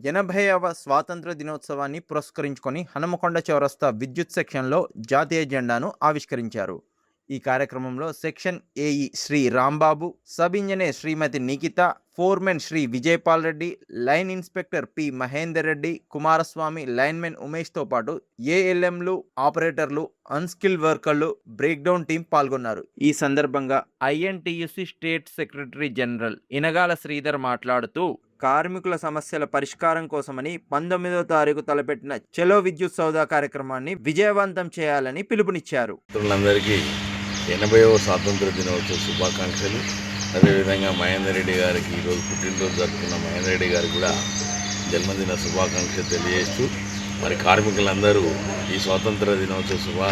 80వ స్వాతంత్ర దినోత్సవాన్ని పురస్కరించుకొని హనుమకొండ చౌరస్తా విద్యుత్ సెక్షన్‌లో జాతీయ జెండాను ఆవిష్కరించారు. ఈ కార్యక్రమంలో section AE Shri Rambabu, sub engineer Shrimati Nikhita, foremen Shri Vijayapal Reddy, line inspector P. Mahender Reddy, Kumaraswamy, lineman ఉమేష్‌తో పాటు ఏఎల్ఎంలు, ఆపరేటర్లు, అన్‌స్కిల్డ్ వర్కర్లు, బ్రేక్‌డౌన్ టీమ్ పాల్గొన్నారు. ఈ సందర్భంగా INTUC state secretary general Inagala Sridhar మాట్లాడుతూ కార్మికుల సమస్యల పరిష్కారం కోసమని 19వ తారీఖు తలపెట్టిన చలో విద్యుత్ సౌదా కార్యక్రమాన్ని విజయవంతం చేయాలని పిలుపునిచ్చారు. మిత్రులందరికీ 80వ స్వాతంత్ర దినోత్సవ శుభాకాంక్షలు. అదేవిధంగా మహేందర్ రెడ్డి గారికి ఈరోజు పుట్టినరోజు జరుపుకున్న మహేందర్ రెడ్డి గారికి కూడా జన్మదిన శుభాకాంక్షలు తెలియజేస్తూ మరి కార్మికులందరూ ఈ స్వాతంత్ర దినోత్సవ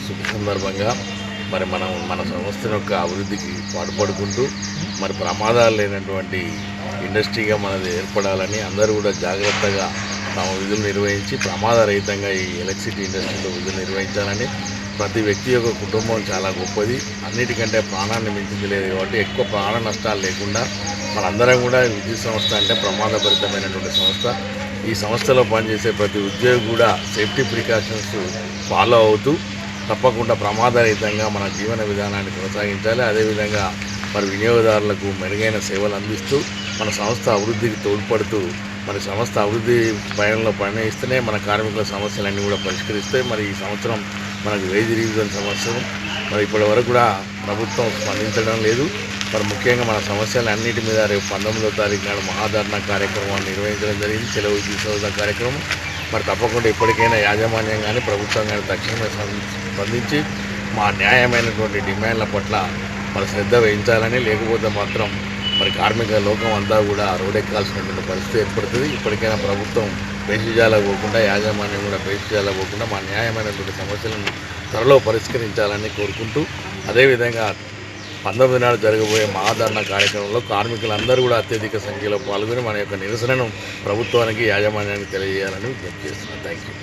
శుభ సందర్భంగా మరి మన సంస్థ యొక్క అభివృద్ధికి పాటుపడుకుంటూ మరి ప్రమాదాలు లేనటువంటి ఇండస్ట్రీగా మనది ఏర్పడాలని అందరూ కూడా జాగ్రత్తగా తమ విధులు నిర్వహించి ప్రమాదరహితంగా ఈ ఎలక్ట్రిసిటీ ఇండస్ట్రీలో విధులు నిర్వహించాలని. ప్రతి వ్యక్తి యొక్క కుటుంబం చాలా గొప్పది, అన్నిటికంటే ప్రాణాన్ని మించింది లేదు కాబట్టి ఎక్కువ ప్రాణ నష్టాలు లేకుండా మనందరం కూడా విద్యుత్ సంస్థ అంటే ప్రమాదభరితమైనటువంటి సంస్థ. ఈ సంస్థలో పనిచేసే ప్రతి ఉద్యోగి కూడా సేఫ్టీ ప్రికాషన్స్ ఫాలో అవుతూ తప్పకుండా ప్రమాదరహితంగా మన జీవన విధానాన్ని కొనసాగించాలి. అదేవిధంగా మరి వినియోగదారులకు మెరుగైన సేవలు అందిస్తూ మన సంస్థ అభివృద్ధికి తోడ్పడుతూ మరి సంస్థ అభివృద్ధి పయనంలో పయనిస్తూనే మన కార్మికుల సమస్యలన్నీ కూడా పరిష్కరిస్తాయి. మరి ఈ సంవత్సరం మనకు వేజ్ రివిజన్ సంవత్సరం మరి ఇప్పటి వరకు కూడా ప్రభుత్వం స్పందించడం లేదు. మరి ముఖ్యంగా మన సమస్యలన్నిటి మీద రేపు 19వ తారీఖు నాడు మహాధరణ కార్యక్రమాన్ని నిర్వహించడం జరిగింది, సెలవు తీసుకోవద్ద కార్యక్రమం. మరి తప్పకుండా ఇప్పటికైనా యాజమాన్యం కానీ ప్రభుత్వం కానీ తక్షణమే స్పందించి మా న్యాయమైనటువంటి డిమాండ్ల పట్ల మరి శ్రద్ధ వహించాలని, లేకపోతే మాత్రం మరి కార్మిక లోకం అంతా కూడా రోడ్డెక్కాల్సినటువంటి పరిస్థితి ఏర్పడుతుంది. ఇప్పటికైనా ప్రభుత్వం పేషిజాలకు పోకుండా, యాజమాన్యం కూడా పేషిజాలకు పోకుండా మా న్యాయమైనటువంటి సమస్యలను త్వరలో పరిష్కరించాలని కోరుకుంటూ, అదేవిధంగా 19 నాడు జరగబోయే మహాధరణ కార్యక్రమంలో కార్మికులందరూ కూడా అత్యధిక సంఖ్యలో పాల్గొని మన యొక్క నిరసనను ప్రభుత్వానికి, యాజమాన్యానికి తెలియజేయాలని విజ్ఞప్తి చేస్తున్నాను. Thank you.